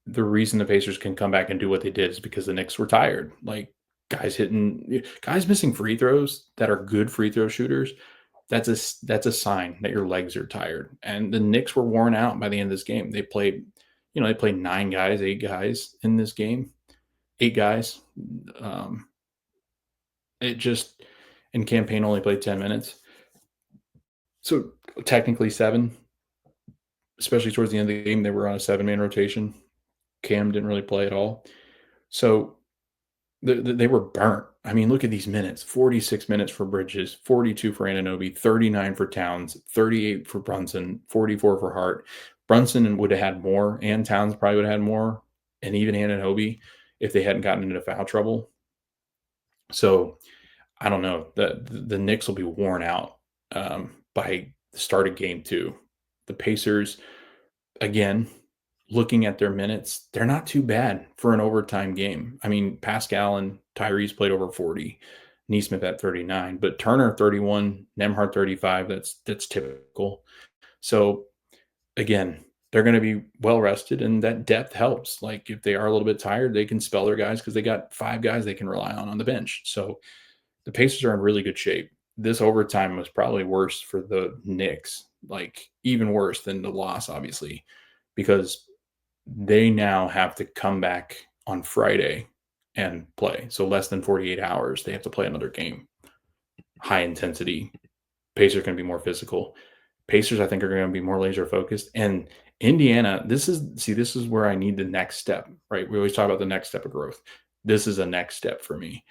the reason the Pacers can come back and do what they did is because the Knicks were tired. Like, guys missing free throws that are good free throw shooters. That's a sign that your legs are tired. And the Knicks were worn out by the end of this game. They played 9 guys, 8 guys in this game. 8 guys. And Campaign only played 10 minutes. So technically 7, especially towards the end of the game, they were on a 7-man rotation. Cam didn't really play at all. So they were burnt. Look at these minutes: 46 minutes for Bridges, 42 for Anunoby, 39 for Towns, 38 for Brunson, 44 for Hart. Brunson would have had more, and Towns probably would have had more, and even Anunoby if they hadn't gotten into foul trouble. So I don't know. The Knicks will be worn out by the start of game 2. The Pacers, again, looking at their minutes, they're not too bad for an overtime game. I mean, Pascal and Tyrese played over 40, Nesmith at 39, but Turner 31, Nembhard 35. That's typical. So again, they're going to be well rested, and that depth helps. Like if they are a little bit tired, they can spell their guys because they got 5 guys they can rely on the bench. So the Pacers are in really good shape. This overtime was probably worse for the Knicks, like even worse than the loss, obviously, because they now have to come back on Friday and play. So less than 48 hours, they have to play another game. High intensity. Pacers are going to be more physical. Pacers, I think, are going to be more laser focused. And Indiana, this is where I need the next step, right? We always talk about the next step of growth. This is a next step for me.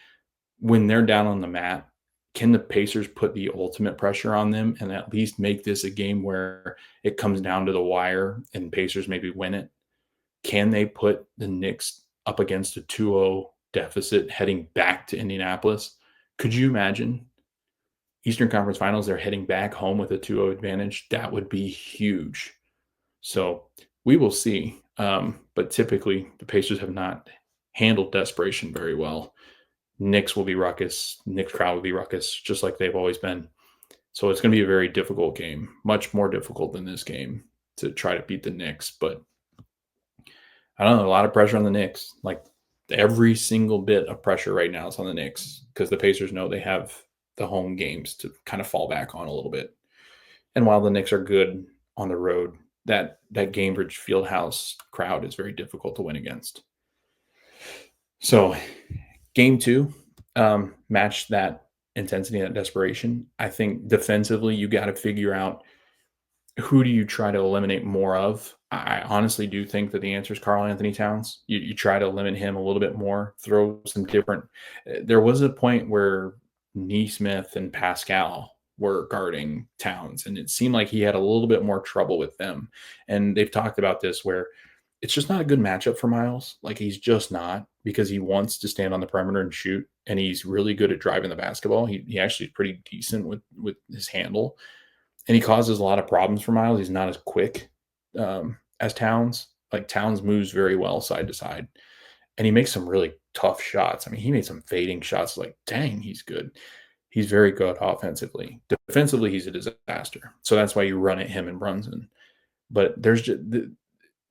When they're down on the mat, can the Pacers put the ultimate pressure on them and at least make this a game where it comes down to the wire and Pacers maybe win it? Can they put the Knicks up against a 2-0 deficit heading back to Indianapolis? Could you imagine Eastern Conference Finals, they're heading back home with a 2-0 advantage? That would be huge. So we will see. But typically, the Pacers have not handled desperation very well. Knicks will be ruckus. Knicks crowd will be ruckus, just like they've always been. So it's going to be a very difficult game, much more difficult than this game to try to beat the Knicks. But I don't know, a lot of pressure on the Knicks. Like every single bit of pressure right now is on the Knicks because the Pacers know they have the home games to kind of fall back on a little bit. And while the Knicks are good on the road, that Gainbridge Fieldhouse crowd is very difficult to win against. So game 2, match that intensity and that desperation. I think defensively, you got to figure out who do you try to eliminate more of. I honestly do think that the answer is Karl-Anthony Towns. You try to limit him a little bit more, throw some different. There was a point where Nesmith and Pascal were guarding Towns, and it seemed like he had a little bit more trouble with them. And they've talked about this where it's just not a good matchup for Miles. Like he's just not, because he wants to stand on the perimeter and shoot, and he's really good at driving the basketball. He actually is pretty decent with his handle, and he causes a lot of problems for Miles. He's not as quick as Towns. Like Towns moves very well side to side, and he makes some really tough shots. I mean, he made some fading shots. Like, dang, he's good. He's very good offensively. Defensively, he's a disaster. So that's why you run at him and Brunson. But there's just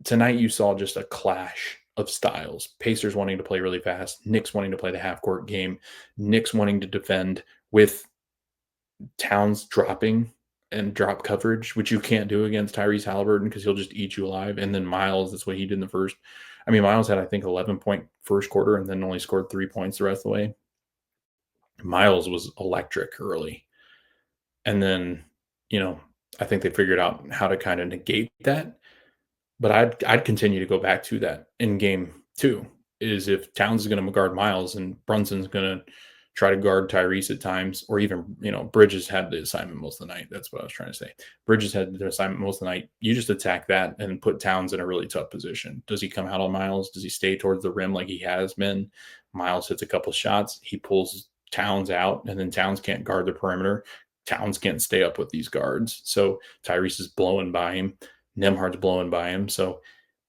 tonight you saw just a clash of styles. Pacers wanting to play really fast, Knicks wanting to play the half-court game, Knicks wanting to defend with Towns dropping and drop coverage, which you can't do against Tyrese Haliburton because he'll just eat you alive. And then Miles, that's what he did in the first. I mean, Miles had, I think, 11-point first quarter and then only scored 3 points the rest of the way. Miles was electric early. And then, I think they figured out how to kind of negate that. But I'd continue to go back to that in game 2, is if Towns is going to guard Miles and Brunson's going to try to guard Tyrese at times, or even, Bridges had the assignment most of the night. That's what I was trying to say. Bridges had the assignment most of the night. You just attack that and put Towns in a really tough position. Does he come out on Miles? Does he stay towards the rim like he has been? Miles hits a couple shots. He pulls Towns out, and then Towns can't guard the perimeter. Towns can't stay up with these guards. So Tyrese is blowing by him. Nembhard's blowing by him. So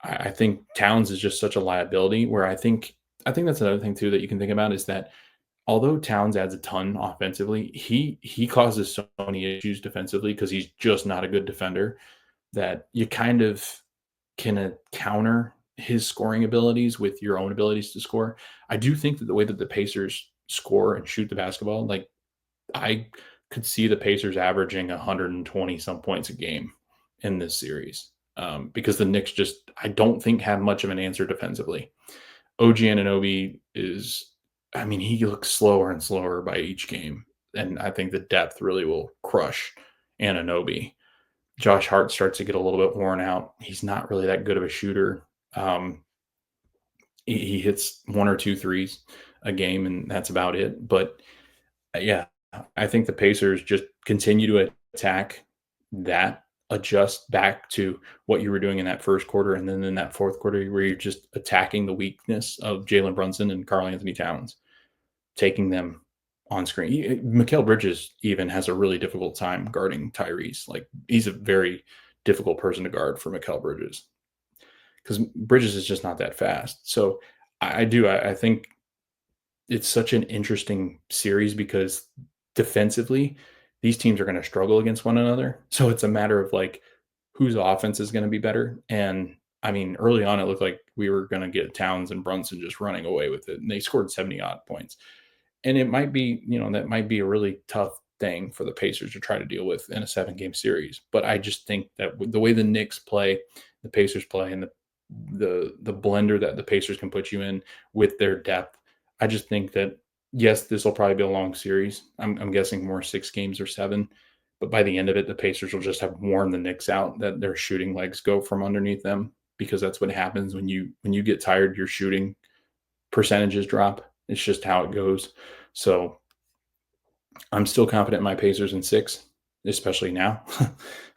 I think Towns is just such a liability, where I think that's another thing too that you can think about, is that although Towns adds a ton offensively, he causes so many issues defensively because he's just not a good defender, that you kind of can counter his scoring abilities with your own abilities to score. I do think that the way that the Pacers score and shoot the basketball, like I could see the Pacers averaging 120 some points a game in this series, because the Knicks just, I don't think, have much of an answer defensively. OG Anunoby he looks slower and slower by each game, and I think the depth really will crush Anunoby. Josh Hart starts to get a little bit worn out. He's not really that good of a shooter. He hits 1 or 2 threes a game, and that's about it. But yeah, I think the Pacers just continue to attack that adjust back to what you were doing in that first quarter and then in that fourth quarter where you're just attacking the weakness of Jalen Brunson and Karl Anthony Towns, taking them on screen. Mikal Bridges even has a really difficult time guarding Tyrese. Like, he's a very difficult person to guard for Mikal Bridges because Bridges is just not that fast. So I think it's such an interesting series because defensively, these teams are going to struggle against one another. So it's a matter of like whose offense is going to be better. And I mean, early on, it looked like we were going to get Towns and Brunson just running away with it. And they scored 70 odd points. And it might be, that might be a really tough thing for the Pacers to try to deal with in a 7-game series. But I just think that with the way the Knicks play, the Pacers play, and the blender that the Pacers can put you in with their depth, I just think that, yes, this will probably be a long series. I'm guessing more 6 games or 7. But by the end of it, the Pacers will just have worn the Knicks out, that their shooting legs go from underneath them, because that's what happens when you get tired, your shooting percentages drop. It's just how it goes. So I'm still confident in my Pacers in 6, especially now.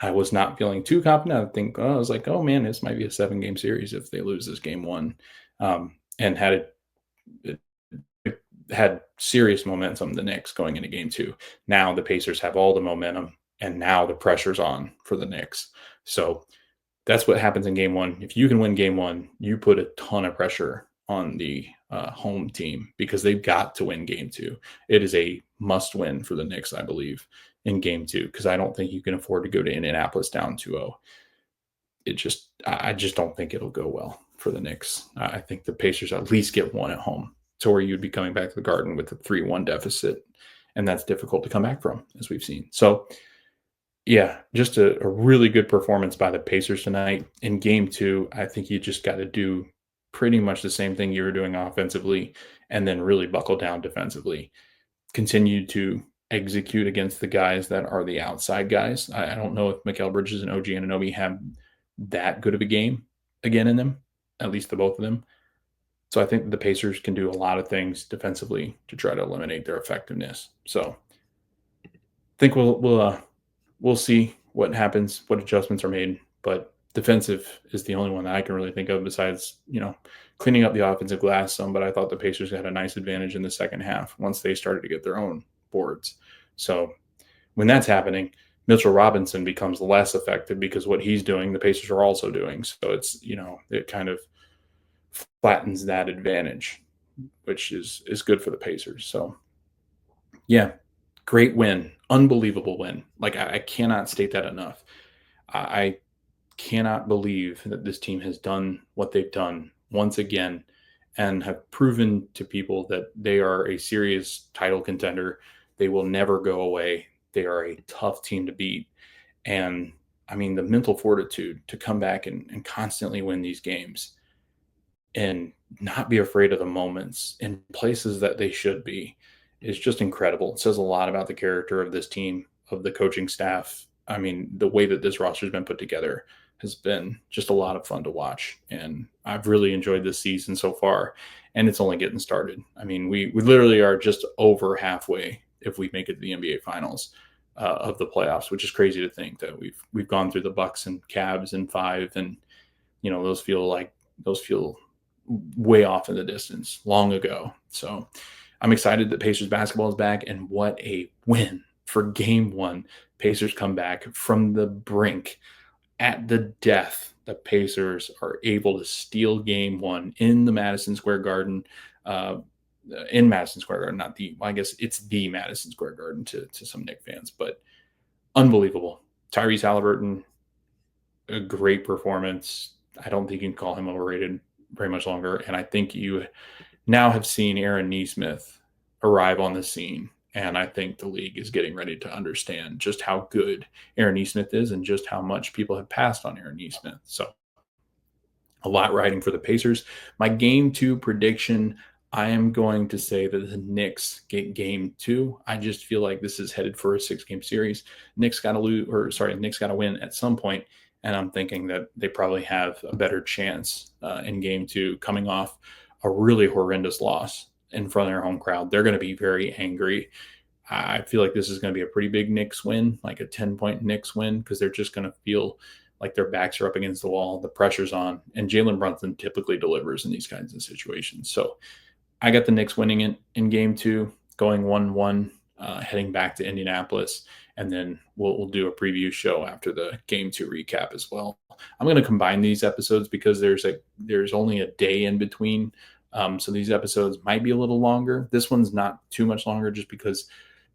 I was not feeling too confident. I was like, oh man, this might be a 7-game series if they lose this game 1. And it had serious momentum, the Knicks, going into game 2. Now the Pacers have all the momentum, and now the pressure's on for the Knicks. So that's what happens in game 1. If you can win game 1, you put a ton of pressure on the home team because they've got to win game 2. It is a must win for the Knicks, I believe, in game 2, because I don't think you can afford to go to Indianapolis down 2-0. I just don't think it'll go well for the Knicks. I think the Pacers at least get 1 at home, to where you'd be coming back to the Garden with a 3-1 deficit. And that's difficult to come back from, as we've seen. So, yeah, just a really good performance by the Pacers tonight. In game 2, I think you just got to do pretty much the same thing you were doing offensively, and then really buckle down defensively. Continue to execute against the guys that are the outside guys. I don't know if Mikal Bridges and OG Anunoby have that good of a game again in them, at least the both of them. So I think the Pacers can do a lot of things defensively to try to eliminate their effectiveness. So I think we'll see what happens, what adjustments are made, but defensive is the only one that I can really think of besides, cleaning up the offensive glass some. But I thought the Pacers had a nice advantage in the second half once they started to get their own boards. So when that's happening, Mitchell Robinson becomes less effective because what he's doing, the Pacers are also doing. So it's, it kind of flattens that advantage, which is good for the Pacers. So yeah, great win, unbelievable win. Like, I cannot state that enough. I cannot believe that this team has done what they've done once again and have proven to people that they are a serious title contender. They will never go away. They are a tough team to beat. And I mean, the mental fortitude to come back and constantly win these games and not be afraid of the moments in places that they should be is just incredible. It says a lot about the character of this team, of the coaching staff. I mean, the way that this roster has been put together has been just a lot of fun to watch. And I've really enjoyed this season so far, and it's only getting started. I mean, we literally are just over halfway if we make it to the NBA Finals of the playoffs, which is crazy to think that we've gone through the Bucks and Cavs in 5, and those feel way off in the distance long ago. So I'm excited that Pacers basketball is back, and what a win for game 1. Pacers come back from the brink at the death. The Pacers are able to steal game 1 in the Madison Square Garden, in Madison Square Garden, I guess it's the Madison Square Garden to some Knicks fans, but unbelievable. Tyrese Haliburton, a great performance. I don't think you can call him overrated very much longer. And I think you now have seen Aaron Nesmith arrive on the scene. And I think the league is getting ready to understand just how good Aaron Nesmith is and just how much people have passed on Aaron Nesmith. So a lot riding for the Pacers. My game 2 prediction, I am going to say that the Knicks get game 2. I just feel like this is headed for a 6-game series. Knicks got to win at some point. And I'm thinking that they probably have a better chance in game 2, coming off a really horrendous loss in front of their home crowd. They're going to be very angry. I feel like this is going to be a pretty big Knicks win, like a 10-point Knicks win, because they're just going to feel like their backs are up against the wall, the pressure's on, and Jalen Brunson typically delivers in these kinds of situations. So I got the Knicks winning it in game 2, going 1-1, heading back to Indianapolis, and then we'll do a preview show after the game 2 recap as well. I'm going to combine these episodes because there's only a day in between. So these episodes might be a little longer. This one's not too much longer just because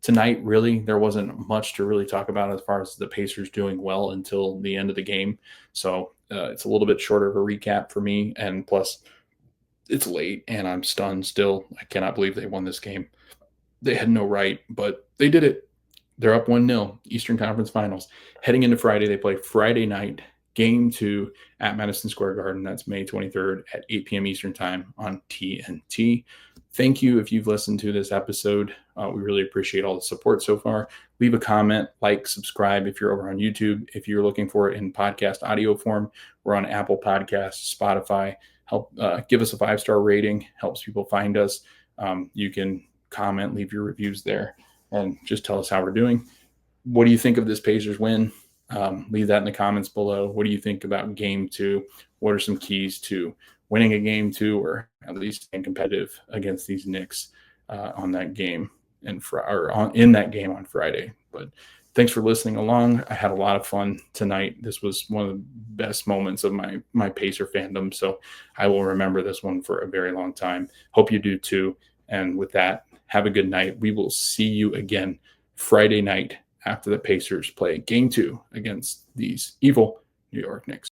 tonight, really, there wasn't much to really talk about as far as the Pacers doing well until the end of the game. So it's a little bit shorter of a recap for me. And plus, it's late and I'm stunned still. I cannot believe they won this game. They had no right, but they did it. They're up 1-0, Eastern Conference Finals. Heading into Friday, they play Friday night, game 2 at Madison Square Garden. That's May 23rd at 8 p.m. Eastern Time on TNT. Thank you if you've listened to this episode. We really appreciate all the support so far. Leave a comment, like, subscribe if you're over on YouTube. If you're looking for it in podcast audio form, we're on Apple Podcasts, Spotify. Help give us a 5-star rating. Helps people find us. You can comment, leave your reviews there, and just tell us how we're doing. What do you think of this Pacers win? Leave that in the comments below. What do you think about game 2? What are some keys to winning a game 2, or at least being competitive against these Knicks on that game in that game on Friday? But thanks for listening along. I had a lot of fun tonight. This was one of the best moments of my Pacer fandom, so I will remember this one for a very long time. Hope you do too. And with that, have a good night. We will see you again Friday night after the Pacers play game 2 against these evil New York Knicks.